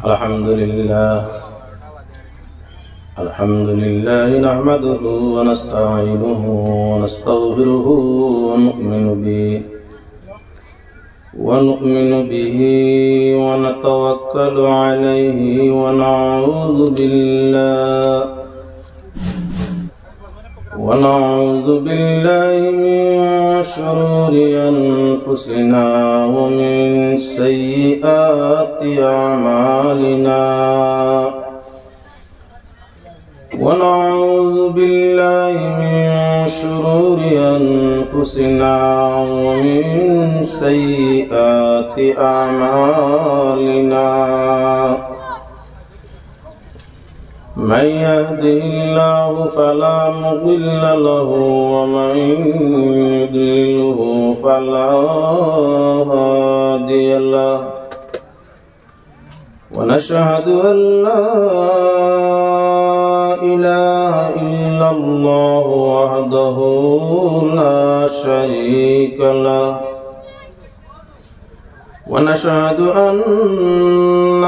الحمد لله نحمده ونستعينه ونستغفره ونؤمن به ونتوكل عليه ونعوذ بالله من شرور أنفسنا ومن سيئات أعمالنا ونعوذ بالله من شرور أنفسنا ومن سيئات أعمالنا من يهده الله فلا مضل له ومن يضلله فلا هادي له ونشهد أن لا إله إلا الله وحده لا شريك له ونشهد أن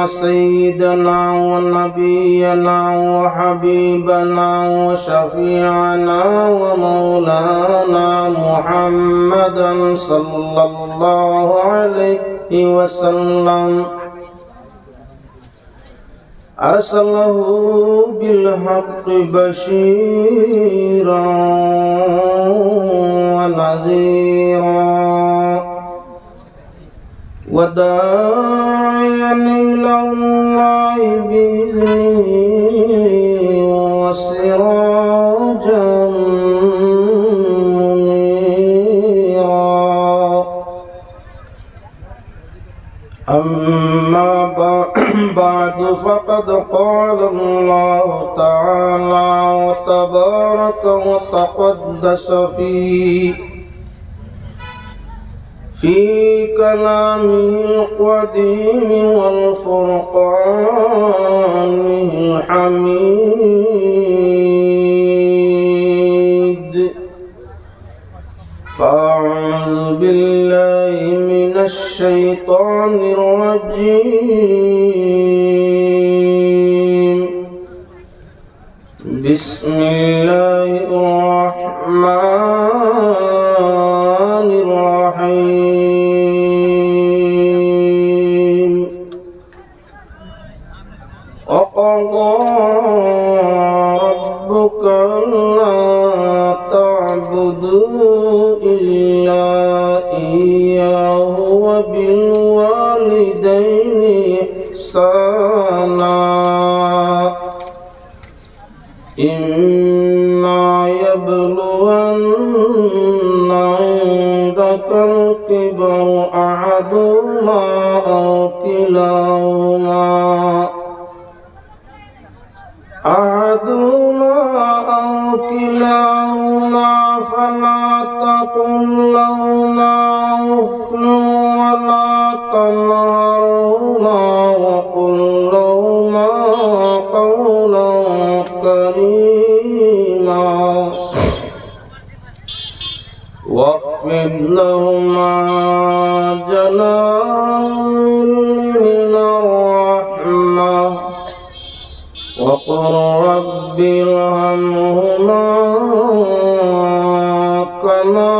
سيدنا ونبينا وحبيبنا وشفيعنا ومولانا محمدا صلى الله عليه وسلم أرسله بالحق بشيرا ونذيرا وداعيا إلى الله بإذنه وسراجا منيرا أما بعد فقد قال الله تعالى وتبارك وتقدس في كلامه القديم والفرقان الحميد فأعوذ بالله من الشيطان الرجيم بسم الله الرحمن الرحيم وقضى ربك ألا تعبدوا إلا إياه وبالوالدين إحسانا إما يبلغن عندك الكبر أحدهما أو كلاهما فلا تقل لهما أف ولا تنهرهما وقل لهما قولا كريما واخفض لهما جناح من الرحمة وقل رب ارحمهما كما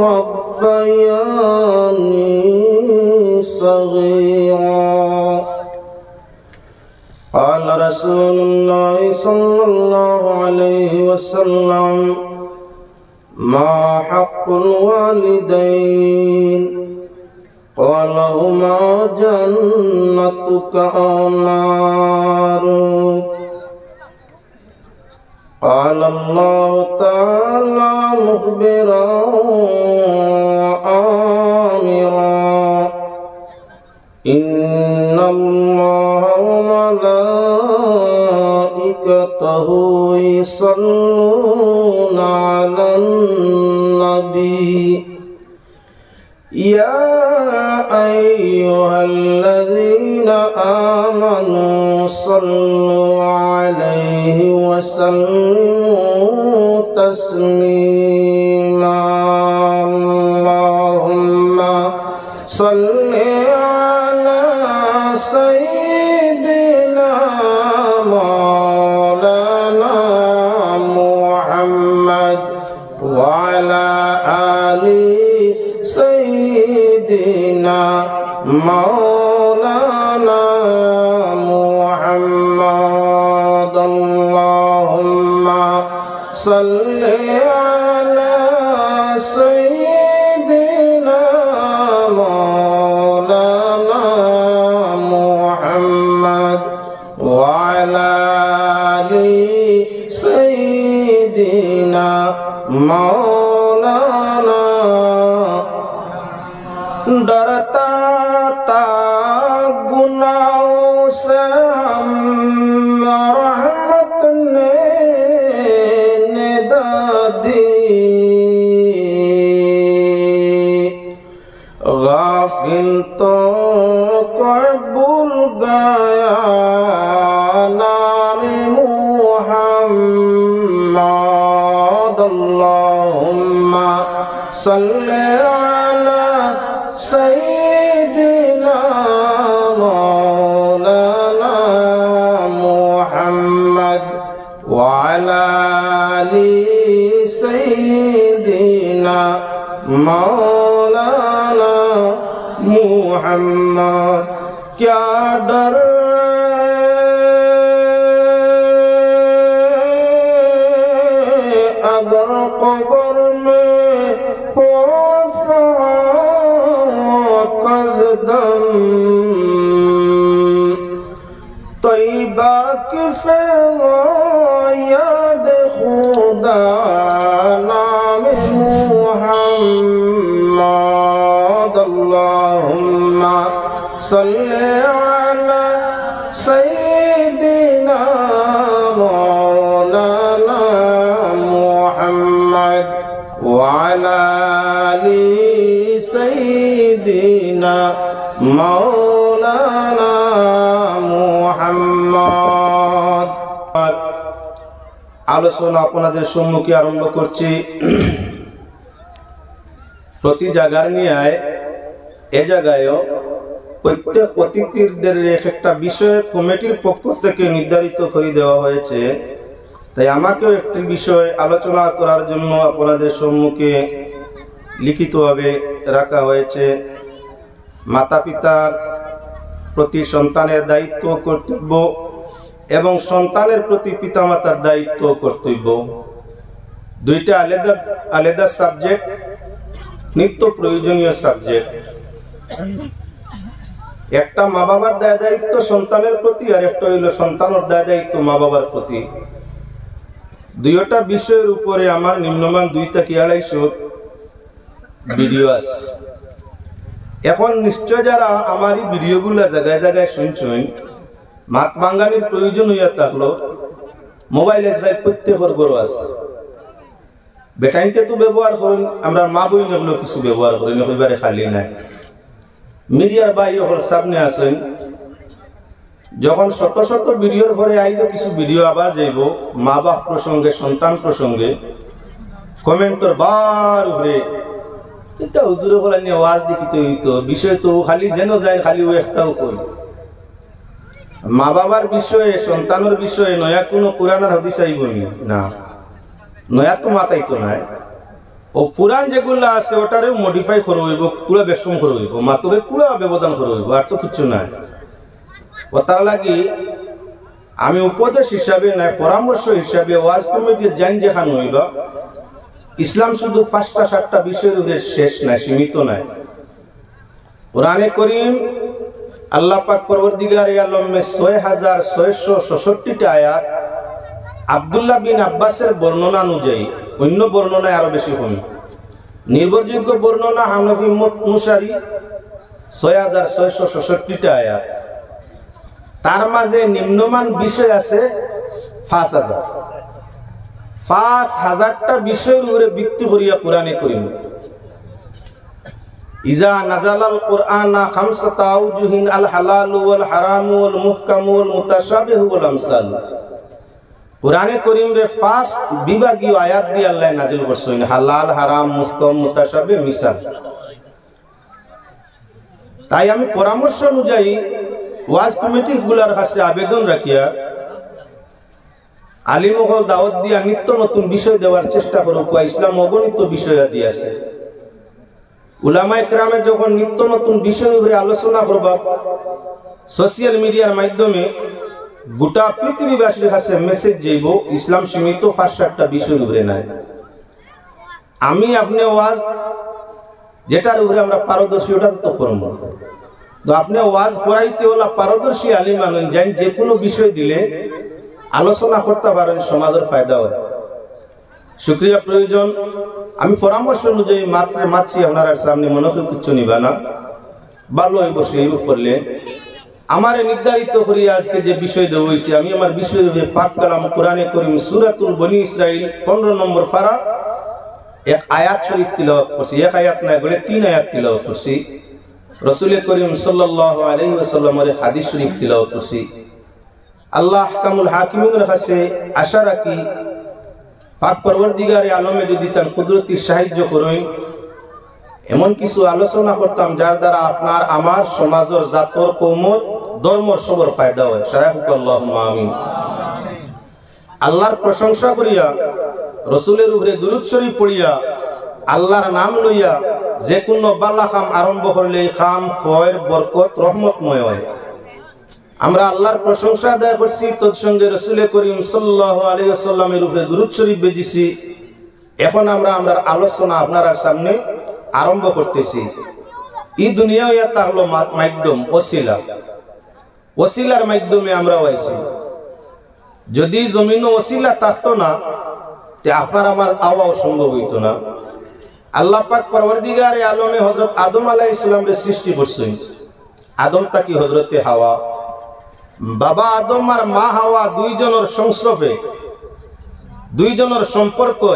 ربياني صغيرا. قال رسول الله صلى الله عليه وسلم ما حق الوالدين؟ قال هما جنتك أو نارك. قال الله تعالى مخبرا وآمرا إن الله وملائكته يصلون على النبي يا أيها الذين آمنوا صلوا عليه وسلموا تسليما. اللهم صل على سيدنا مولانا محمد اللهم صل على سيدنا مولانا محمد وعلى آل سيدنا مولانا डरता था गुनाहों से हम रहमत ने निदा दी गाफिल तो कोई भूल गया नाम मुहम्मद अल्लाहुम्मा सल्ली अला सय्यिदिना मौलाना मुहम्मद व अला आलि सय्यिदिना मौलाना मुहम्मद क्या डर अगर कब्र में हो तैयबा की याद खुदा नाम मुहम्मद अल्लाहुम्मा सल्ली अला सय्यिदिना मौलाना मुहम्मद व अला आलि सय्यिदिना मौलाना মুহাম্মদ। আলোচনা আপনাদের সম্মুখে আরম্ভ করছি প্রতি জায়গার নিয়ে এ জায়গায়ও প্রত্যেক অতিথিদের একটা বিষয় কমিটির পক্ষ থেকে নির্ধারিত করে দেওয়া হয়েছে, তাই আমাকেও একটি বিষয় আলোচনা করার জন্য আপনাদের সম্মুখে লিখিতভাবে রাখা হয়েছে। মাতা পিতার প্রতি সন্তানের দায়িত্ব কর্তব্য এবং সন্তানের প্রতি পিতামাতার দায়িত্ব কর্তব্য দুইটা আলাদা আলাদা সাবজেক্ট, নিত্য প্রয়োজনীয় সাবজেক্ট। একটা মা বাবার দায় দায়িত্ব সন্তানের প্রতি, আর একটা হইল সন্তানের দায় দায়িত্ব মা বাবার প্রতি। দুইটা বিষয়ের উপরে আমার নিম্নমান 2 থেকে 250 ভিডিও আছে। এখন নিশ্চয় যারা আমার এই ভিডিওগুলা জায়গায় জায়গায় শুনছেন, মাত বাঙ্গালির প্রয়োজন হইয়া থাকলো মোবাইল প্রায় প্রত্যেকের গরু আছে। বেটাইনতে তো ব্যবহার করেন, আমরা মা বই নগলো কিছু ব্যবহার করেন, একেবারে খালি নাই। মিডিয়ার বাইরে হল সামনে আসেন, যখন শত শত ভিডিওর পরে আইজ কিছু ভিডিও আবার যাইব মা বাপ প্রসঙ্গে, সন্তান প্রসঙ্গে, কমেন্টর বার উপরে এটা হুজুরে বলা নিয়ে ওয়াজ দেখিতে হইতো, বিষয় তো খালি যেন যায় খালি ও একটাও কই। মা বাবার বিষয়ে, সন্তানের বিষয়ে নয়া কোনো কোরআন আর হাদিস আইবনি না, নয়া তো মাথাইতো নাই। ও পুরান যেগুলো আছে ওটারেও মডিফাই করে হইব, পুরা বেশকম করে হইব, মাতরে পুরা ব্যবধান করে হইব, আর তো কিছু নাই। ও তার লাগি আমি উপদেশ হিসাবে নাই, পরামর্শ হিসাবে ওয়াজ কমিটি জান যেখান হইবা, ইসলাম শুধু 5টা 7টা বিষয়ের উপরে শেষ নাই, সীমিত নাই। কোরআনে করিম আল্লাহ পাক পরবর্তীকার আলমে 6666টা আয়াত আব্দুল্লাহ বিন আব্বাসের বর্ণনা অনুযায়ী, অন্য বর্ণনায় আরো বেশি কম, নির্ভরযোগ্য বর্ণনা হানফি মত অনুসারী 6666টা আয়াত। তার মাঝে নিম্নমান বিষয় আছে 5000টা বিষয়ের উপরে ভিত্তি করিয়া কোরআনে করিম ইজা নাজালাল কুরআনা খামসাতা আউজুহিন আল হালালু ওয়াল হারামু ওয়াল মুহকামু ওয়াল মুতাশাবিহু ওয়াল আমসাল। কোরআনে করিম রে 5 বিভাগীয় আয়াত দিয়ে আল্লাহ নাযিল করছেন, হালাল, হারাম, মুহকাম, মুতাশাবিহ, মিসাল। তাই আমি পরামর্শ অনুযায়ী ওয়াজ কমিটি গুলার কাছে আবেদন রাখিয়া আলিমহল দাওয়াত দিয়া নিত্য নতুন বিষয় দেওয়ার চেষ্টা করুক। ইসলাম অগণিত বিষয় দিয়ে আছে, উলামায়ে কেরামে যখন নিত্য নতুন বিষয়ের উপরে আলোচনা করবা সোশ্যাল মিডিয়ার মাধ্যমে গোটা পৃথিবীবাসীর কাছে মেসেজ যাইব ইসলাম সীমিত 5-7টা বিষয়ের উপরে নাই। আমি আপনি ওয়াজ যেটার উপরে আমরা পারদর্শী ওটা তো করবো, তো আপনি ওয়াজ করাইতে হলে পারদর্শী আলিম আনেন যাই, যে কোনো বিষয় দিলে আলোচনা করতে পারেন, সমাজের ফায়দা হয়। শুকরিয়া প্রয়োজন। আমি পরামর্শ অনুযায়ী মাতছি আপনার সামনে, মনে হয় কিছু নিবা না, ভালো হইব সেই রূপ করলে। আমার নির্ধারিত করি আজকে যে বিষয় দেওয়া হয়েছে, আমি আমার বিষয় পাক কালাম কোরআনে করিম সূরাতুল বনী ইসরাইল 15 নম্বর পারা এক আয়াত শরীফ তিলাওয়াত করছি। এক আয়াত না বলে 3 আয়াত তিলাওয়াত করছি। রাসূল করিম সাল্লাল্লাহু আলাইহি ওয়াসাল্লামের হাদিস শরীফ তিলাওয়াত করছি। আল্লাহ আহকামুল হাকিমিনের কাছে আশা রাখি পাক পরবর্তীগারে আলমে যদি তার কুদরতি সাহায্য করেন, এমন কিছু আলোচনা করতাম যার দ্বারা আপনার আমার সমাজের জাতর কৌমর ধর্মর সবর ফায়দা হয়। আল্লাহুম্মা আমিন। আল্লাহর প্রশংসা করিয়া রাসূলের উপরে দুরূদ শরীফ পড়িয়া আল্লাহর নাম লইয়া যে কোনো বালা কাম আরম্ভ করলে কাম খয়র বরকত রহমতময় হয়। আমরা আল্লাহর প্রশংসা আদায় করছি, তৎসঙ্গে রাসূল করিম সাল্লাল্লাহু আলাইহি ওয়াসাল্লামের উপরে দুরূদ শরীফ বেজিছি। এখন আমরা আলোচনা আপনার সামনে আরম্ভ করতেছি। এই দুনিয়া এটা হলো মাধ্যম, ওসিলা। ওসিলার মাধ্যমে আমরা হইছি। যদি জমিন ওসিলা থাকতো না, তে আপনার আমার আওয়াও সম্ভব হইতো না। আল্লাহ পাক পরওয়ারদিগারে আলমে হযরত আদম আলাইহিস সালামের সৃষ্টি করছেন। আদমটা কি হযরতে হাওয়া, বাবা আদম আর মা হাওয়া দুইজনের সংস্রবে, দুইজনের সম্পর্কে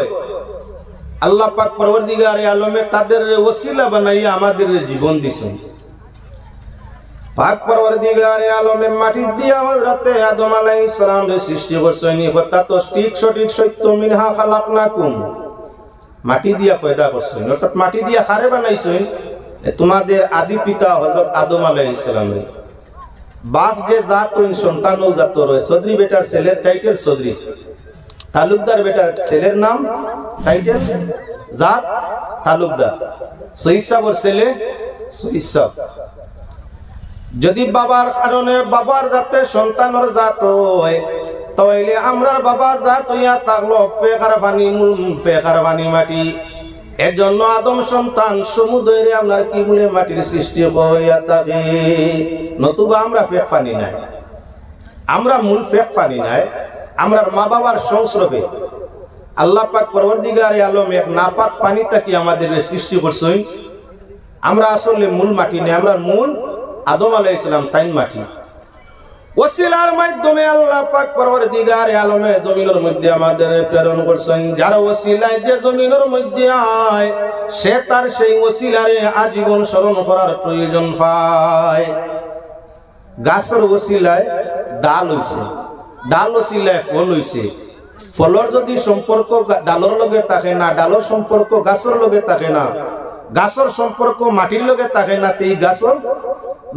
আল্লাহ পাক পরওয়ারদিগারে আলমে তাদের ওসিলা বানাইয়া আমাদের জীবন দিছেন। পাক পরওয়ারদিগারে আলমে মাটি দিয়া হযরতে আদম আলাইহিস সালামের সৃষ্টি করছেন। কথা তো ঠিক সঠিক সত্য, মিনহা খালাকনাকুম, মাটি দিয়া পয়দা করছেন, অর্থাৎ মাটি দিয়া খারে বানাইছেন। তোমাদের আদি পিতা হযরত আদম আলাইহিস সালামের বাপ যে জাত ওই সন্তানও জাত রয়। চৌধুরী বেটার ছেলের টাইটেল চৌধুরী, তালুকদার বেটার ছেলের নাম টাইটেল জাত তালুকদার, শহীদ সাহেবের ছেলে শহীদ সাহেব। যদি বাবার কারণে বাবার জাতের সন্তানের জাত হয়, তাহলে আমরার বাবা জাত হইয়া থাকলো ফেকার পানি মূল, ফেকার পানি মাটি। এর জন্য আদম সন্তান সমুদ্রে আপনার কি মূলে মাটির সৃষ্টি হইয়া থাকে। নতুবা আমরা ফেক পানি নাই, আমরা মূল ফেক পানি নাই, আমরা মা বাবার সংস্রবে আল্লাহ পাক পরওয়ারদিগারে আলম এক নাপাক পানি থেকে আমাদের সৃষ্টি করছেন। আমরা আসলে মূল মাটি নেই, আমরা মূল আদম আলাইহিস সালাম তাইন মাটি। ওসিলার মাধ্যমে আল্লাহ পাক পরওয়ারদিগারে আলমে জমিনের মধ্যে আমাদের প্রেরণ করছেন। যার ওসিলায় যে জমিনের মধ্যে আয়, সে তার সেই ওসিলারে আজীবন স্মরণ করার প্রয়োজন পায়। গাছের ওসিলায় ডাল হইছে, ডাল ওসিলায় ফল হইছে। ফলর যদি সম্পর্ক ডালর লগে থাকে না, ডালর সম্পর্ক গাছের লগে থাকে না, গাছের সম্পর্ক মাটির লগে থাকে না, এই গাছের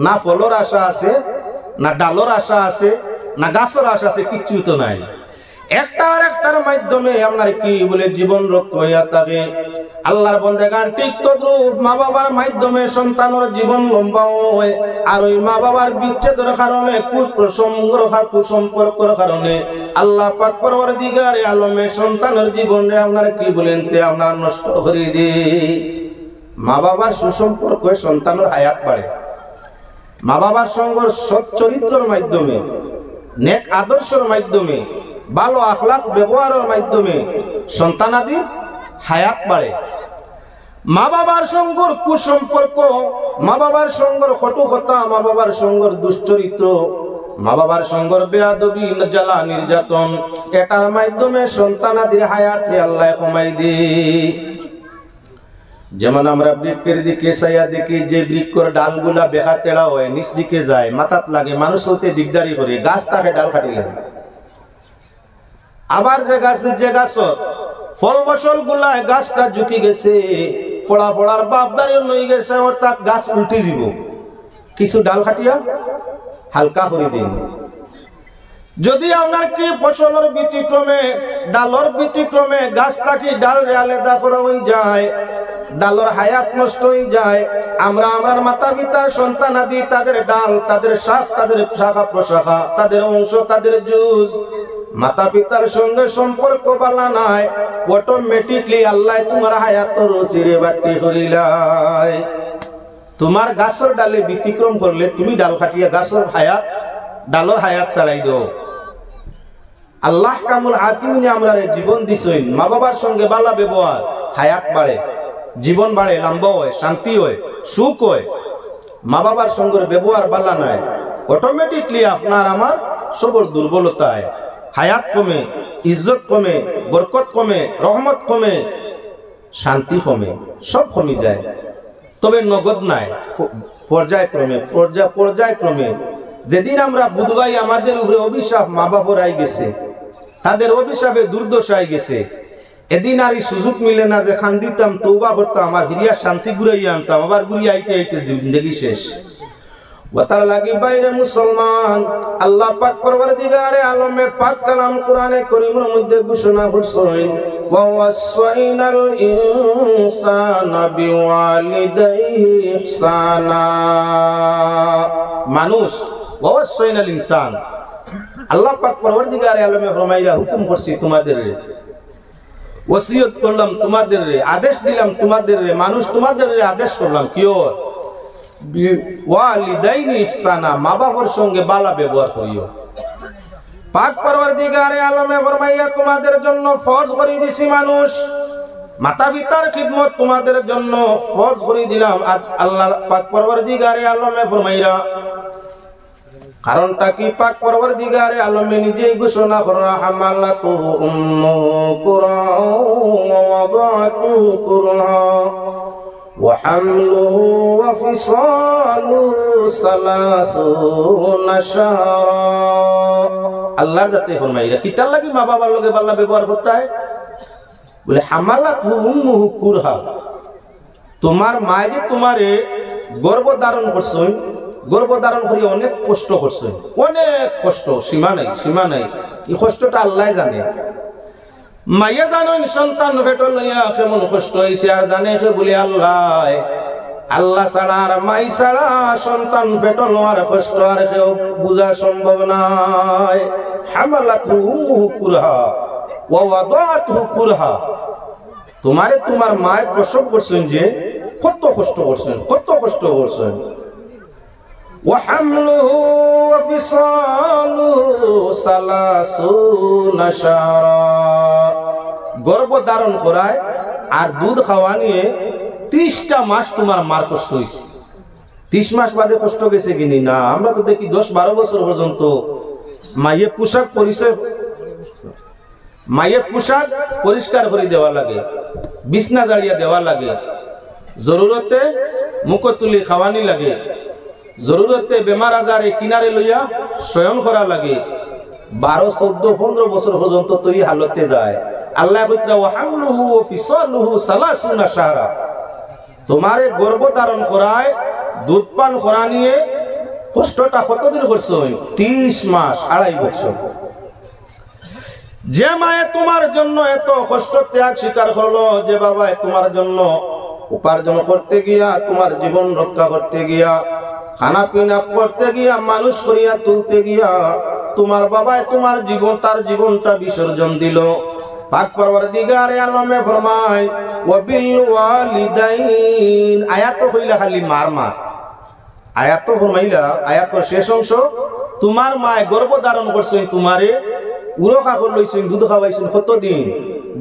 না ফলর আশা আছে, না ডালর আশা আছে, না গাছের আশা আছে, কিচ্ছু তো নাই। একটা আর একটার মাধ্যমে আপনার কি বলে জীবন রক্ষা হইয়া থাকে। আল্লাহর বন্দেগান ঠিক তদ্রূপ মা বাবার মাধ্যমে সন্তানের জীবন লম্বা হয়। আর ওই মা বাবার বিচ্ছেদের কারণে, কুসম্পর্কের কারণে আল্লাহ পাক পরওয়ারদিগারে আলমে সন্তানের জীবনে আপনার কি বলেন তে আপনার নষ্ট করে দেয়। মা বাবার সুসম্পর্ক সন্তানের হায়াত বাড়ে। মা বাবার সঙ্গে সৎ চরিত্রের মাধ্যমে, নেক আদর্শের মাধ্যমে, ভালো আখলাক ব্যবহারের মাধ্যমে সন্তানাদির হায়াত বাড়ে। মা বাবার সঙ্গে কুসম্পর্ক, মা বাবার সঙ্গে কটুকথা, মা বাবার সঙ্গে দুশ্চরিত্র, মা বাবার সঙ্গে বেয়াদবি, জ্বালা নির্যাতন, এটার মাধ্যমে সন্তানাদির হায়াতে আল্লাহ কমাই দেয়। যেমন আমরা বৃক্ষের দিকে চাইয়া দেখি, যে বৃক্ষর ডালগুলা বেহা তেড়া হয়, নিচ দিকে যায়, মাথাত লাগে, মানুষ চলতে দিকদারি করে, গাছ তাকে ডাল কাটিলে। আবার যে গাছর ফল ফসল গুলায় গাছটা ঝুঁকি গেছে, ফোড়া ফোড়ার বাপদারি নই গেছে, অর্থাৎ গাছ উল্টে দিব, কিছু ডাল কাটিয়া হালকা করে দিন। যদি আপনার কি ফসলের ব্যতিক্রমে, ডালর ব্যতিক্রমে গাছটা কি ডাল আলাদা করা হয়ে যায়, ডালর হায়াত নষ্ট হয়ে যায়। আমরা আমার মাতা পিতার সন্তান আদি তাদের ডাল, তাদের শাখ, তাদের শাখা প্রশাখা, তাদের অংশ, তাদের জুজ, মাতা পিতার সঙ্গে সম্পর্ক বালা নাই, অটোমেটিকলি আল্লাহ তোমার হায়াতর রসিরে বাটি করিলাই। তোমার গাছর ডালে ব্যতিক্রম করলে তুমি ডাল কাটিয়া গাছর হায়াত, ডালর হায়াত ছাড়াই দাও। আল্লাহ কামুল হাকিমিনে আমরা জীবন দিছইন, মা বাবার সঙ্গে বালা ব্যবহার, হায়াত বাড়ে, জীবন বাড়ে, লম্বা হয়, শান্তি হয়, সুখ হয়। মা বাবার সঙ্গে ব্যবহার বালা নাই, অটোমেটিকলি আপনার আমার সবর দুর্বলতায় হায়াত কমে, ইজ্জত কমে, বরকত কমে, রহমত কমে, শান্তি কমে, সব কমে যায়। তবে নগদ নাই, পর্যায়ক্রমে পর্যায়ক্রমে। যেদিন আমরা বুধবাই আমাদের উপরে অভিশাপ মা বাবার আই গেছে, তাদের অভিশাপে দুর্দশায় গেছে, এদিন আর এই সুযোগ মিলে না যে খান দিতাম, তৌবা করতাম, আমার হিরিয়া শান্তি ঘুরাইয়া আনতাম, আবার ঘুরিয়ে আইতে আইতে জিন্দেগি শেষ। ওয়াতার লাগি বাইরে মুসলমান, আল্লাহ পাক পরওয়ারদিগারে আলমে পাক কালাম কোরআনে কারীমের মধ্যে ঘোষণা করছেন, ওয়া ওয়াসাইনাল ইনসানা বিওয়ালিদাইহি ইহসানা। মানুষ ওয়া ওয়াসাইনাল ইনসান, আল্লাহ পাক পরওয়ারদিগারে আলমে ফরমাইরা হুকুম করছি তোমাদের, ওসিয়ত করলাম তোমাদের, আদেশ দিলাম তোমাদের, মানুষ তোমাদের আদেশ করলাম কিও ওয়ালিদাইনি ইহসানা, মা বাবার সঙ্গে বালা ব্যবহার করিও। পাক পরওয়ারদিগারে আলমে ফরমাইয়া তোমাদের জন্য ফরজ করে দিছি মানুষ, মাতা পিতার খিদমত তোমাদের জন্য ফরজ করে দিলাম। আল্লাহ পাক পরওয়ারদিগারে আলমে ফরমাইরা, কারণটা কি? পাক পরওয়ারদিগারে আলমে নিজেই ঘোষণা করা, হামালাতু উম্মুহু কুরআন ওয়া ওয়াদাতুহু কুরআন ওয়া হামলুহু ওয়া ফিসালুহু সালাসুনা শাহরা। আল্লাহর জাতে ফরমাইরা কিতার লাগি মা বাবার লগে বাল্লা ব্যবহার করতে হয়? বলে হামালাতু উম্মুহু কুরহা, তোমার মা যে তোমারে গর্ভ ধারণ করছেন, গর্ভ ধারণ করিয়া অনেক কষ্ট করছেন, অনেক কষ্ট, সীমা নাই, সীমা নাই। এই কষ্টটা আল্লাহ জানে। মাইয়া জানেন সন্তান পেট লইয়া কেমন কষ্ট হয়েছে, আর জানে কে বলে আল্লাহ। আল্লাহ ছাড়া আর মাই ছাড়া সন্তান পেট লওয়ার কষ্ট আর কেউ বোঝা সম্ভব নাই। হামালাতহু উম্মুহু কুরহা ওয়া ওয়াদাতুহু কুরহা, তোমারে তোমার মায় প্রসব করছেন যে কত কষ্ট করছেন, কত কষ্ট করছেন। ওয়া হামলুহু ওয়া ফিসালুহু সালাসুনা শাহরা, গর্ভ ধারণ করায় আর দুধ খাওয়া নিয়ে 30টা মাস তোমার মার কষ্ট হয়েছে। 30 মাস বাদে কষ্ট গেছে কিনি না? আমরা তো দেখি 10-12 বছর পর্যন্ত মায়ের পোশাক পরিষ্কার করে দেওয়া লাগে, বিছনা জাড়িয়ে দেওয়া লাগে, জরুরতে মুখ তুলি খাওয়ানি লাগে, জরুরতে বেমার আজারে কিনারে লইয়া শয়ন করা লাগে। 12, 14, 15 বছর পর্যন্ত তো এই হালতে যায়। আল্লাহ কইরা ওয়া হামলুহু ওয়া ফিসালুহু সালাসুনা শাহরা, তোমারে গর্ভ ধারণ করায় দুধ পান করা নিয়ে কষ্টটা কতদিন করছো? 30 মাস, 2.5 বছর। যে মায়ে তোমার জন্য এত কষ্ট ত্যাগ স্বীকার হলো, যে বাবায় তোমার জন্য উপার্জন করতে গিয়া, তোমার জীবন রক্ষা করতে গিয়া, খানা পিনা করতে গিয়া, মানুষ করিয়া তুলতে গিয়া তোমার বাবায় তোমার জীবন, তার জীবনটা বিসর্জন দিল। পাক পরওয়ারদিগারে আলমে ফরমায় ওয়া বিল ওয়ালিদাইন, আয়াত হইলা খালি মার মা, আয়াত ফরমাইলা, আয়াত শেষ অংশ, তোমার মায় গর্ভ ধারণ করছেন, তোমারে উরকা করে লইছেন, দুধ খাওয়াইছেন কতদিন?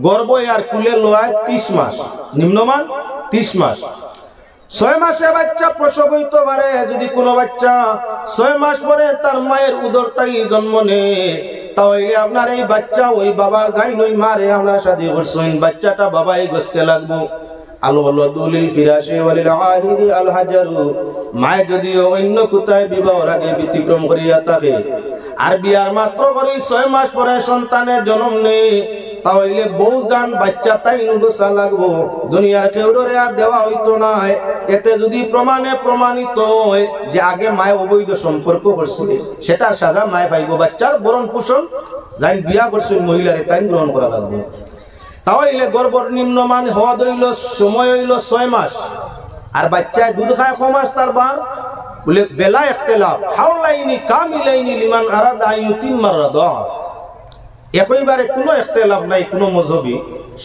গর্ভ আর কুলে লয় 30 মাস, নিম্নমান 30 মাস। 6 মাসে বাচ্চা প্রসব হইতে পারে। যদি কোনো বাচ্চা 6 মাস পরে তার মায়ের উদরতাই জন্ম নেয়, তাহলে আপনার এই বাচ্চা ওই বাবার যাই নই মারে আপনার সাথে করছেন, বাচ্চাটা বাবাই গস্তে লাগবো। আল-ওয়ালাদুলিল ফিরাশি ওয়ালিল আহিরি আল হাজারু, মায় যদিও অন্য কোথায় বিবাহর আগে ব্যতিক্রম করিয়া থাকে, আর বিয়ার মাত্র করে 6 মাস পরে সন্তানের জন্ম নেই, তাহলে বউ জান বাচ্চা তাই নুগোসা লাগবো, দুনিয়ার কেউরে আর দেওয়া হইতো না। এতে যদি প্রমাণিত হয় যে আগে মায় অবৈধ সম্পর্ক করছে, সেটার সাজা মায় পাইব। বাচ্চার বরণ পোষণ যাই বিয়া করছেন মহিলারে তাই গ্রহণ করা লাগবে। তাহলে গর্ভর নিম্নমান হওয়া হইল সময় হইল 6 মাস, আর বাচ্চায় দুধ খায় 1 মাস তার বার বলে বেলা ইখতিলাফ হাওলাইনি কামিলাইনি লিমান আরাদা আইয়ুতিম্মার রাদা। একইবারে কোনো ইখতিলাফ নাই কোনো মজহবি,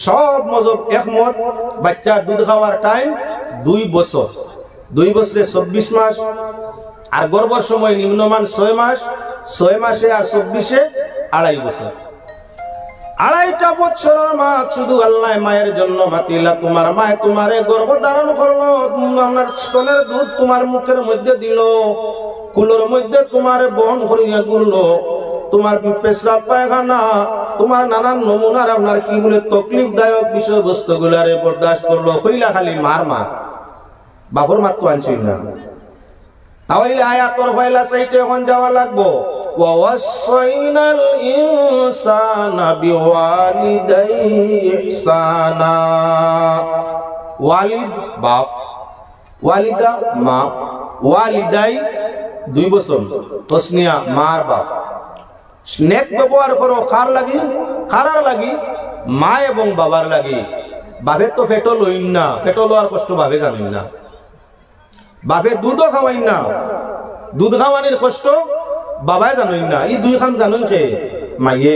সব মজহব একমত বাচ্চার দুধ খাওয়ার টাইম 2 বছর, 2 বছরে 24 মাস, আর গর্ভর সময় নিম্নমান 6 মাস, 6 মাসে আর 24-এ 2.5 বছর। 2.5টা বছরের মা শুধু আল্লাহ মায়ের জন্য মাতিলা, তোমার মায় তোমারে গর্ভ ধারণ করলো, আপনার স্তনের দুধ তোমার মুখের মধ্যে দিল, কুলোর মধ্যে তোমার বহন করিয়া ঘুরলো, তোমার পেশরাব পায়খানা তোমার নানান নমুনার আপনার কি বলে তকলিফদায়ক বিষয়বস্তু গুলারে বরদাস্ত করলো, হইলা খালি মার মার, বাপর মার তো আনছিল না। তাহলে আয়াতর ফাইলা সাইতে এখন যাওয়া লাগবো। ওয়াসাইনাল ইনসানা বিওয়ালিদাইহি ইহসানা। ওয়ালিদ বাপ, ওয়ালিদা মা, ওয়ালিদাই 2 বছর, তসনিয়া মার বাপ। স্নেক ব্যবহার করো কার লাগি? কারার লাগি? মা এবং বাবার লাগি। বাপের তো ফেটো লইন না, ফেটো লওয়ার কষ্ট বাপে জানেন না, বাপে দুধও খাওয়াই না, দুধ খাওয়ানির কষ্ট বাবাই জানেন না। ই 2 খাম জানেন খে মাইয়ে,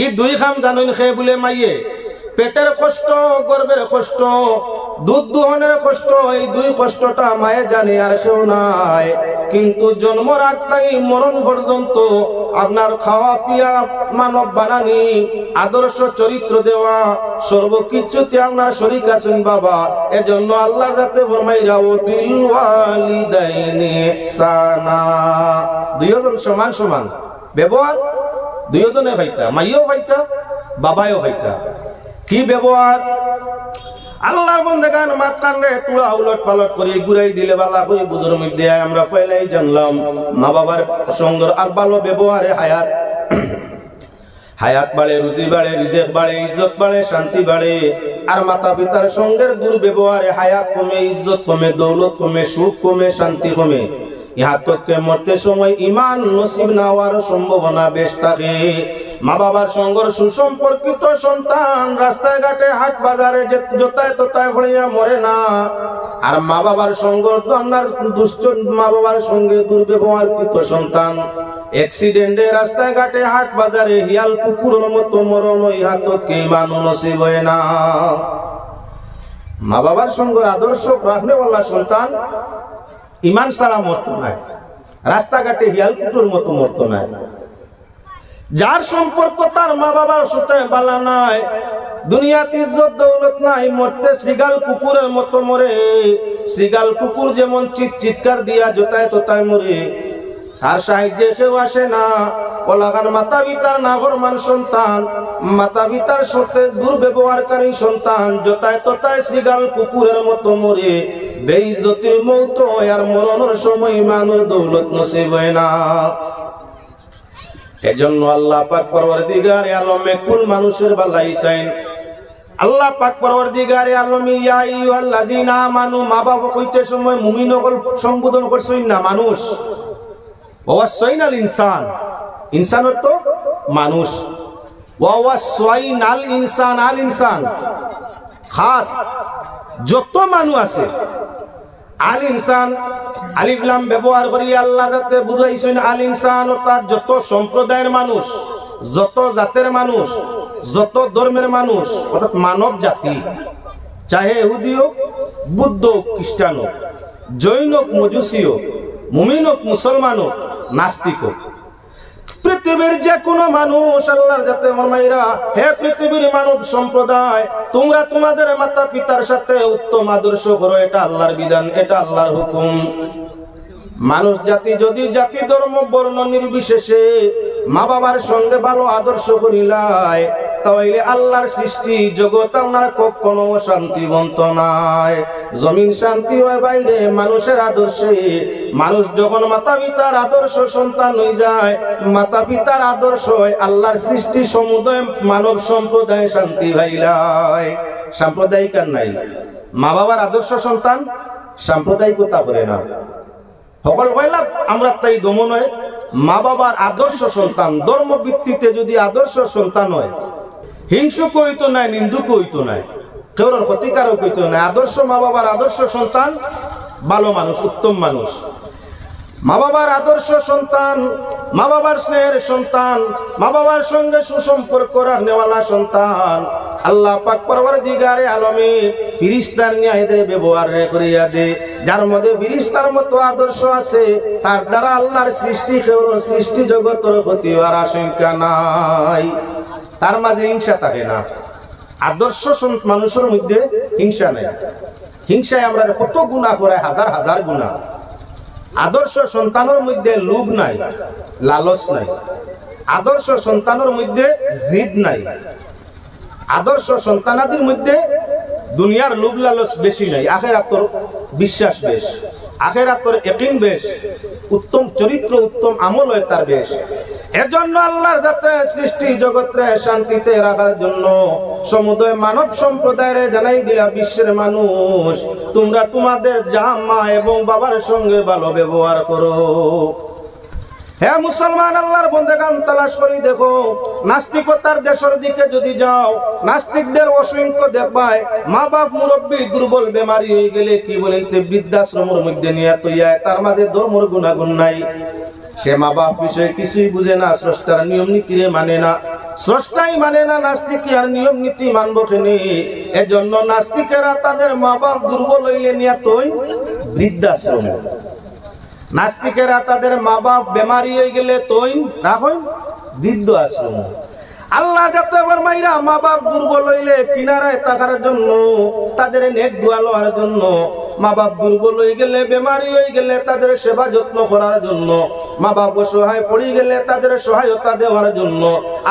ই 2 খাম জানেন খে বলে মাইয়ে। পেটের কষ্ট, গর্ভের কষ্ট, দুধ দোহনের কষ্ট, এই 2 কষ্টটা মায়ে জানে আর কেউ নাই। কিন্তু জন্মর আগ থেকে মরণ পর্যন্ত আপনার খাওয়া পিয়া, মানব বানানি, আদর্শ চরিত্র দেওয়া, সর্বকিছুতে আপনার শরীক আছেন বাবা। এজন্য আল্লাহ যাতে ফরমাইরা ও বিল ওয়ালিদাইনি ইহসানা, 2 জন সমান সমান ব্যবহার, 2 জনে ভাইতা, মাইও ভাইতা বাবাও ভাইতা। কি ব্যবহার? আল্লাহর বন্দেগান মাত কানরে তুলা উলট পালট করে ঘুরাই দিলে বালা করে বুঝুর মধ্যে আমরা ফেলাই জানলাম মা বাবার সঙ্গের আর ভালো ব্যবহারে হায়াত, হায়াত বাড়ে, রুজি বাড়ে, রিজেক বাড়ে, ইজ্জত বাড়ে, শান্তি বাড়ে। আর মাতা পিতার সঙ্গের দুর্ব্যবহারে হায়াত কমে, ইজ্জত কমে, দৌলত কমে, সুখ কমে, শান্তি কমে। ইহা তককে মরতে সময় ইমান নসিব না হওয়ার সম্ভাবনা বেশ থাকে। মা বাবার সঙ্গের সুসম্পর্কিত সন্তান রাস্তায় ঘাটে হাট বাজারে যতায় ততায় ভরিয়া মরে না। আর মা বাবার সঙ্গ তো আপনার দুষ্ট মা বাবার সঙ্গে দুর্ব্যবহারকৃত সন্তান অ্যাক্সিডেন্টে রাস্তায় ঘাটে হাট বাজারে হিয়াল কুকুরের মতো মরণ, ইহা তককে ইমান নসিব হয় না। মা বাবার সঙ্গের আদর্শ রাখনেওয়ালা সন্তান ইমান ছাড়া মরতো নাই, রাস্তাঘাটে হিয়াল কুকুরের মতো মরতো নাই। যার সম্পর্ক তার মা বাবার সাথে বালা নাই, দুনিয়াতে ইজ্জত দৌলত নাই, মরতে শ্রীগাল কুকুরের মতো মরে। শ্রীগাল কুকুর যেমন চিৎকার দিয়া জোতায় তোতায় মরে, তার সাহায্যে কেউ আসে না। ওলাগান মাতা পিতার নাফরমান সন্তান, মাতা পিতার সাথে দুর্ব্যবহারকারী সন্তান জোতায় তোতায় শ্রীগাল কুকুরের মতো মরে। বেইজ্জতির মৌত হয় আর মরণের সময় ইমানের দৌলত নসিব হয় না। এজন্য আল্লাহ পাক পরওয়ারদিগারে আলমে কুল মানুষের ভালাই চাইন। আল্লাহ পাক পরওয়ারদিগারে আলমে ইয়া আইয়ুহাল্লাযিনা আমানু, মা বাবা কইতে সময় মুমিন হল সম্বোধন করছেন না মানুষ। ওয়াসাইনাল ইনসান, ইনসান অর্থ মানুষ। ওয়াসাইনাল ইনসান, আল ইনসান খাস যত মানুষ আছে। আল ইনসান আলিফ লাম ব্যবহার করি আল্লাহ যাতে বুঝাইছেন আল ইনসান অর্থাৎ যত সম্প্রদায়ের মানুষ, যত জাতের মানুষ, যত ধর্মের মানুষ, অর্থাৎ মানব জাতি, চাহে ইহুদি হোক, বুদ্ধ হোক, খ্রিস্টান হোক, জৈন হোক, মজুসি হোক, মুমিন হোক, মুসলমান হোক, নাস্তিক হোক, পৃথিবীর যে কোনো মানুষ আল্লাহর যাতে ফরমাইরা হে পৃথিবীর মানব সম্প্রদায়, তোমরা তোমাদের মাতা পিতার সাথে উত্তম আদর্শ করো। এটা আল্লাহর বিধান, এটা আল্লাহর হুকুম। মানুষ জাতি যদি জাতি ধর্ম বর্ণ নির্বিশেষে মা বাবার সঙ্গে ভালো আদর্শ করিলায়, তাহলে আল্লাহর সৃষ্টি জগৎ আপনার কখনো শান্তিবন্ত নাই। জমিন শান্তি হয় বাইরে মানুষের আদর্শে। মানুষ যখন মাতা পিতার আদর্শ সন্তান হয়ে যায়, মাতা পিতার আদর্শ হয় আল্লাহর সৃষ্টি সমুদায় মানব সম্প্রদায় শান্তি ভাইলায়। সাম্প্রদায়িক আর নাই, মা বাবার আদর্শ সন্তান সাম্প্রদায়িকতা করে না। সকল কইলা আমরা তাই দমন হয়, মা বাবার আদর্শ সন্তান ধর্ম ভিত্তিতে যদি আদর্শ সন্তান হয়, হিংসুক হইতো নাই, নিন্দুক হইতো নাই, কেউর ক্ষতিকারক হইতো নাই। আদর্শ মা বাবার আদর্শ সন্তান ভালো মানুষ, উত্তম মানুষ। মা বাবার আদর্শ সন্তান, মা বাবার স্নেহের সন্তান, মা বাবার সঙ্গে সুসম্পর্ক রাখনেওয়ালা সন্তান আল্লাহ পাক পরওয়ারদিগারে আলমীর ফিরিস্তার নিয়ে এদের ব্যবহার করিয়া দে। যার মধ্যে ফিরিস্তার মতো আদর্শ আছে, তার দ্বারা আল্লাহর সৃষ্টি কেবল সৃষ্টি জগতের ক্ষতি হওয়ার আশঙ্কা নাই। তার মাঝে হিংসা থাকে না। আদর্শ মানুষের মধ্যে হিংসা নাই। হিংসায় আমরা কত গুনাহ করে, হাজার হাজার গুনাহ। আদর্শ সন্তানের মধ্যে লোভ নাই, লালচ নাই। আদর্শ সন্তানের মধ্যে জিদ নাই। আদর্শ সন্তানাদের মধ্যে দুনিয়ার লোভ লালচ বেশি নাই। আখিরাতের বিশ্বাস বেশ, আখিরাতের ইয়াকিন বেশ, উত্তম চরিত্র উত্তম আমল হয় তার বেশ। এজন্য আল্লাহর যাতে সৃষ্টি জগৎরে শান্তিতে রাখার জন্য সমুদয় মানব সম্প্রদায়ের জানাই দিলা, বিশ্বের মানুষ তোমরা তোমাদের মা এবং বাবার সঙ্গে ভালো ব্যবহার করো। হ্যাঁ মুসলমান, আল্লাহর বন্দেগান তালাশ করি দেখো, নাস্তিকতার দেশের দিকে যদি যাও, নাস্তিকদের অসংখ্য দেখবায় মা বাপ মুরব্বী দুর্বল বেমারি হয়ে গেলে কি বলেন বৃদ্ধাশ্রমের মধ্যে নিয়ে তৈয়ায়, তার মাঝে ধর্মর গুণাগুণ নাই। সে মা বাপ বিষয়ে কিছুই বুঝে না, স্রষ্টার নিয়ম নীতিরে মানে না, স্রষ্টাই মানে না, নাস্তিক আর নিয়ম নীতি মানব কেনে। এজন্য নাস্তিকেরা তাদের মা বাপ দুর্বল হইলে নিয়ে তৈ বৃদ্ধাশ্রম, নাস্তিকেরা তাদের মা বাপ বেমারি হয়ে গেলে তৈ রাখেন বৃদ্ধ আশ্রম। আল্লাহ যাতে ফরমাইরা মা বাপ দুর্বল হইলে কিনারায় থাকার জন্য, তাদের নেক দোয়া লওয়ার জন্য, মা বাপ দুর্বল হয়ে গেলে বেমারি হয়ে গেলে তাদের সেবা যত্ন করার জন্য, মা বাপ অসহায় পড়ে গেলে তাদের সহায়তা দেওয়ার জন্য।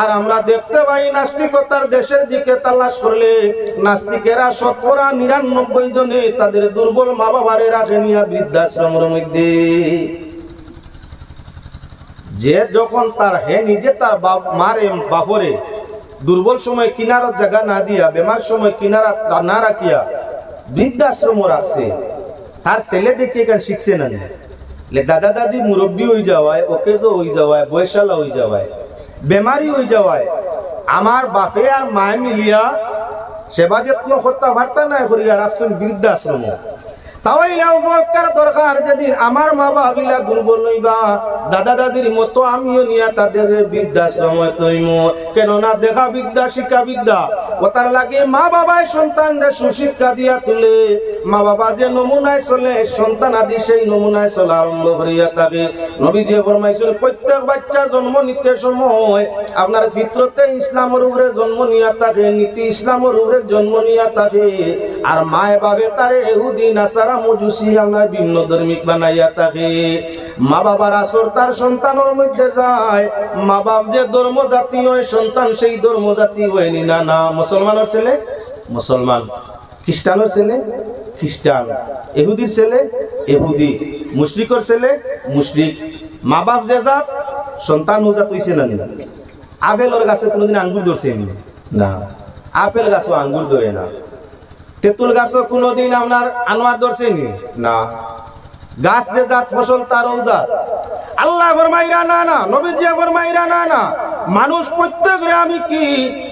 আর আমরা দেখতে পাই নাস্তিকতার দেশের দিকে তালাশ করলে নাস্তিকেরা 99% জনে তাদের দুর্বল মা বাবারে রাখে নিয়া বৃদ্ধাশ্রমের মধ্যে। যে যখন তার নিজে তার মারে বাপরে দুর্বল সময় কিনারত জায়গা না দিয়া, বেমার সময় কিনারা না রাখিয়া বৃদ্ধাশ্রম রাখছে, তার ছেলে দেখে এখানে শিখছে না। দাদা দাদি মুরব্বী হয়ে যাওয়ায়, ওকেজো হয়ে যাওয়ায়, বয়সালা হয়ে যাওয়ায়, বেমারি হয়ে যাওয়ায় আমার বাপে আর মায়ে মিলিয়া সেবা যত্ন করতে পারতা না করিয়া রাখছেন বৃদ্ধাশ্রম। তাওয়াইলা উপকার দরকার, যেদিন আমার মা বাবিলা দুর্বল হইবা, দাদা দাদির মতো আমিও নিয়া তাদের বৃদ্ধাশ্রম তৈম। কেননা দেখা বিদ্যা শিক্ষা বিদ্যা, ওটার লাগে মা বাবায় সন্তানরা সুশিক্ষা দিয়া তুলে। মা বাবা যে নমুনায় চলে, সন্তান আদি সেই নমুনায় চলা আরম্ভ করিয়া থাকে। নবীজি ফরমাইছেন প্রত্যেক বাচ্চা জন্ম নিতে সময় আপনার ফিতরতে ইসলামের উপরে জন্ম নিয়া থাকে, নীতি ইসলামের উপরে জন্ম নিয়া থাকে। আর মায়ে বাবে তারে ইহুদি নাসারা মজুসি আপনার ভিন্ন ধর্মিক বানাইয়া থাকে। মা বাবার আসর তার সন্তানের মধ্যে যায়। মা বাপ যে ধর্ম জাতি হয়, সন্তান সেই ধর্ম জাতি হয়নি। না না, মুসলমানের ছেলে মুসলমান, খ্রিস্টানের ছেলে খ্রিস্টান, ইহুদির ছেলে ইহুদি, মুশরিকের ছেলে মুশরিক। মা বাপ যে জাত, সন্তান ও জাত হইছে না। আপেলের গাছে কোনোদিন আঙ্গুর ধরছে না, আপেল গাছও আঙ্গুর ধরে না। তেঁতুল গাছও কোনোদিন আপনার আনোয়ার ধরছে না। গাছ যে জাত, ফসল তারও জাত। আল্লাহ ফরমাইরা না না, নবীজি ফরমাইরা না না, মানুষ প্রত্যেকরে আমি কি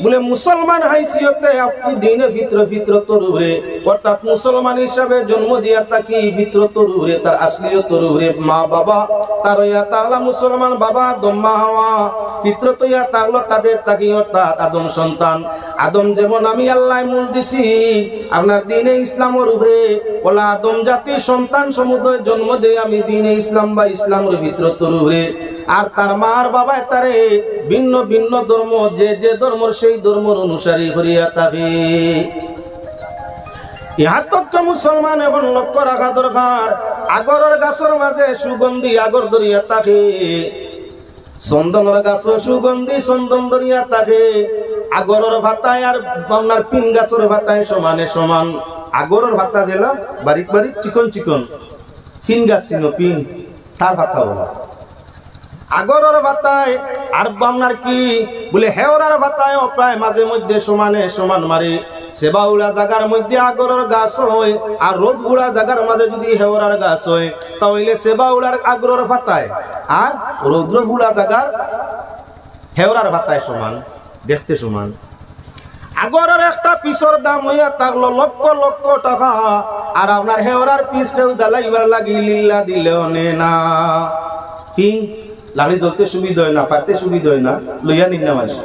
বলে মুসলমান হাইসিয়তে আপনি দিনে ফিতরতর উপরে, অর্থাৎ মুসলমান হিসাবে জন্ম দিয়া থাকি ফিতরতর উপরে, তার আসলিয়তর উপরে। মা বাবা তার ইয়া তাহলা মুসলমান বাবা আদম মা হাওয়া ফিতরত ইয়া তাহলো তাদের থাকি, অর্থাৎ আদম সন্তান। আদম যেমন আমি আল্লাহ মূল দিছি আপনার দিনে ইসলামের উপরে, ওলা আদম জাতির সন্তান সমুদয় জন্ম দেয় আমি দিনে ইসলাম বা ইসলামের ফিতরতর উপরে। আর তার মার বাবায় তারে ভিন্ন ভিন্ন ধর্ম, যে যে ধর্ম সেই ধর্মের অনুসারী করিয়া থাকে। ইহাত্তক মুসলমান এখন লক্ষ্য রাখা দরকার, আগরের গাছের মাঝে সুগন্ধি আগর ধরিয়া থাকে, চন্দনের গাছ সুগন্ধি চন্দন ধরিয়া থাকে। আগরের ভাতায় আর আপনার পিন গাছের ভাতায় সমানে সমান। আগরের ভাতা জেলা বারিক বারিক চিকন চিকন, পিন গাছ ছিল পিন, তার ভাতা বলা আগরের ভাতায়। আর আপনার কি বলে হেওরার ভাতায় প্রায় মাঝে মধ্যে সমানে সমান মারে। সেবাউলা জায়গার মধ্যে আগরের গাছ হয়, আর রোদ গুলা জায়গার মাঝে যদি হেওরার গাছ হয়, তাহলে সেবাউলার আগরের ভাতায় আর রৌদ্র ফুলা জায়গার হেওরার ভাতায় সমান, দেখতে সমান। আগরের একটা পিসর দাম হইয়া থাকলো লক্ষ লক্ষ টাকা, আর আপনার হেওরার পিস কেউ জ্বালাইবার লাগি লিল্লা দিলেও নে না। পিন লাড়ি জ্বলতে সুবিধা হয় না, ফাটতে সুবিধা হয় না, লইয়া নিন না মানুষ।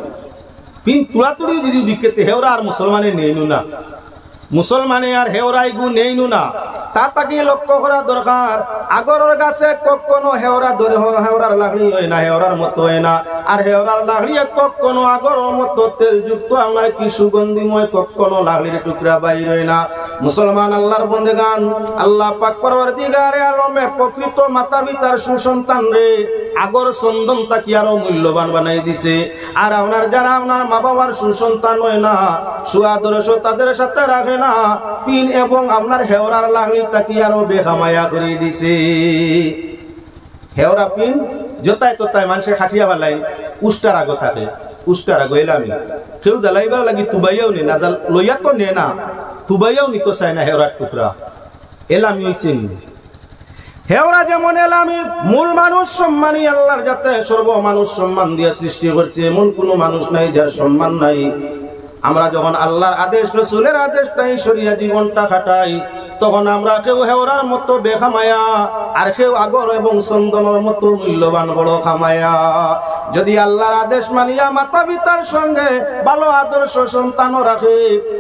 পিন তুড়াতুড়ি যদি বিকেতে হেওরা আর মুসলমানে নেইনু না, মুসলমানে আর হেওরাই গু নেইনু না, তার তাকে লক্ষ্য করা দরকার। আগরের গাছে কখনো হেওরা ধরে হেওরার লাকড়ি হয় না, হেওরার মতো হয় না। আর হেওরার লাকড়ি কখনো আগরের মতো তেলযুক্ত আমার কি সুগন্ধিময়, কখনো লাকড়ির টুকরা বাইর হয় না। মুসলমান আল্লাহর বন্দেগান, আল্লাহ পাক পরওয়ারদিগারে আলমে প্রকৃত মাতা পিতার সুসন্তান রে আগর চন্দন তাকি আরো মূল্যবান বানাই দিছে। আর আপনার যারা আপনার মা বাবার সুসন্তান হয় না, সুআদর্শ তাদের সাথে রাখে না, পিন এবং আপনার হেওরার লাকড়ি তাকি আরো বেখামায়া করে দিছে। হেওরা পিন যতায় ততায় মানুষের খাটিয়া বালাই উষ্টার আগ থাকে, উষ্টার আগ এলামি কেউ জ্বালাইবার লাগি তুবাইয়াও নে না, লইয়া তো নে না, তুবাইয়াও নিতে চায় না হেওরার টুকরা। এলামি হইছে হেওরা যেমন এলামি মূল মানুষ সম্মানী, আল্লাহর যাতে সর্ব মানুষ সম্মান দিয়ে সৃষ্টি করছে, এমন কোন মানুষ নাই যার সম্মান নাই। আমরা যখন আল্লাহর আদেশ রাসূলের আদেশ নাই শরিয়া জীবনটা খাটাই, তখন আমরা কেউ হেওরার মতো বেখামায়া, আর কেউ আগর এবং চন্দনের মতো মূল্যবান বড় খামায়া। যদি আল্লাহর আদেশ মানিয়া মাতা পিতার সঙ্গে ভালো আদর্শ সন্তানও রাখে,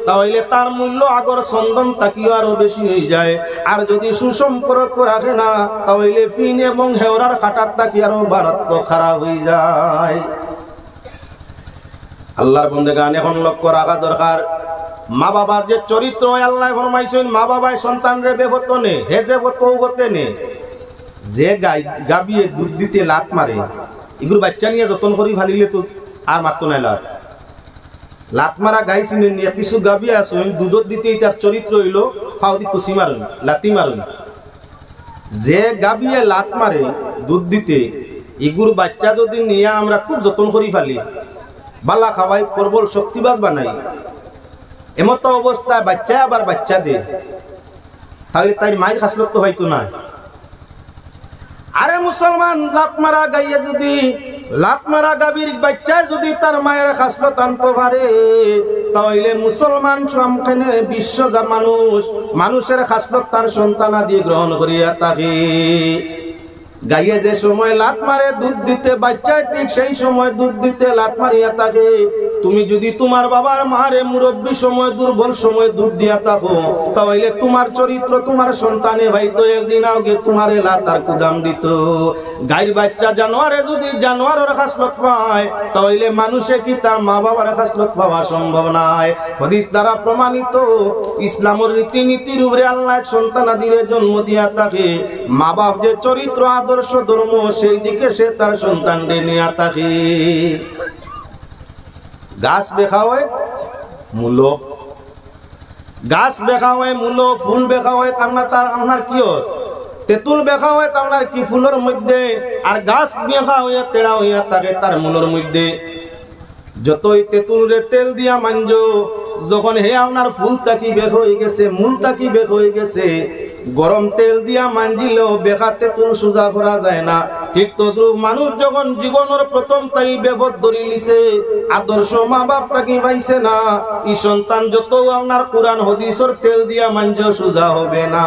তাহলে তার মূল্য আগর চন্দন তাকিও আরো বেশি হয়ে যায়। আর যদি সুসম্পর্ক রাখে না, তাহলে ফিন এবং হেওরার কাটার তাকি আরো মারাত্মক খারাপ হয়ে যায়। আল্লাহর বন্দেগান এখন লক্ষ্য রাখা দরকার, মা বাবার যে চরিত্র আল্লাহ ফরমাইছেন, মা বাবায় সন্তানরে বেবতনে হেজে বতৌগতে নে। যে গাবিয়ে দুধ দিতে লাত মারে, এগুলো বাচ্চা নিয়ে যতন করি ফালিলে তো আর মারতো নাই লাত মারা গাই চিনে নিয়ে কিছু গাবিয়ে আসুন দুধত দিতে, তার চরিত্র হইল ফাউদি কুচি মারুন, লাতি মারুন। যে গাবিয়ে লাত মারে দুধ দিতে, এগুলো বাচ্চা যদি নিয়ে আমরা খুব যতন করি ফালি, বালা খাওয়াই প্রবল শক্তিবাজ বানাই, এমত অবস্থায় বাচ্চা আবার বাচ্চা দে, তাহলে তাই মায়ের খাসলত তো হয়তো না। আরে মুসলমান লাত মারা গাইয়ে যদি, লাত মারা গাভীর বাচ্চা যদি তার মায়ের খাসলত আনতে পারে, তাহলে মুসলমান সামখানে বিশ্ব যা মানুষের খাসলত তার সন্তান আদি গ্রহণ করিয়া থাকে। গাইয়ে যে সময় লাত মারে দুধ দিতে, বাচ্চায় ঠিক সেই সময় দুধ দিতে লাত মারিয়া থাকে। তুমি যদি তোমার বাবার মারে মুরব্বী সময় দুর্বল সময় দুধ দিয়া থাকো, তাহলে তোমার চরিত্র তোমার সন্তানে ভাইতো একদিন আগে তোমার লাতার কুদাম দিত। গাইর বাচ্চা জানোয়ারে যদি জানোয়ারের খাসলত পায়, তাহলে মানুষে কি তার মা বাবার খাসলত পাওয়া সম্ভব নয়। হাদিস দ্বারা প্রমাণিত, ইসলামের রীতিনীতির উপরে আল্লাহ সন্তান আদিরে জন্ম দিয়া থাকে। মা বাপ যে চরিত্র আদর্শ ধর্ম, সেই দিকে সে তার সন্তানকে নিয়ে থাকে। গাছ বেখাওয়ায় মূলো, গাছ বেখাওয়ায় মূলো, ফুল বেখাওয়ায় আপনার কি তেঁতুল বেখা হয় আপনার কি ফুলের মধ্যে, আর গাছ বেখা হইয়া তেড়া হইয়া থাকে তার মূলের মধ্যে। যতই তেঁতুল রে তেল দিয়া মানজো, যখন হে আপনার ফুল তাকি বের হয়ে গেছে, মূল তাকি বের হয়ে গেছে, গরম তেল দিয়া মানজিলেও বেখা তেঁতুল সোজা করা যায় না। ঠিক তদ্রুপ মানুষ যখন জীবনের প্রথম তাই বেভত ধরি লিছে, আদর্শ মা বাপ তাকি পাইছে না, এই সন্তান যত আপনার কোরআন হাদিসের তেল দিয়া মানজো সোজা হবে না।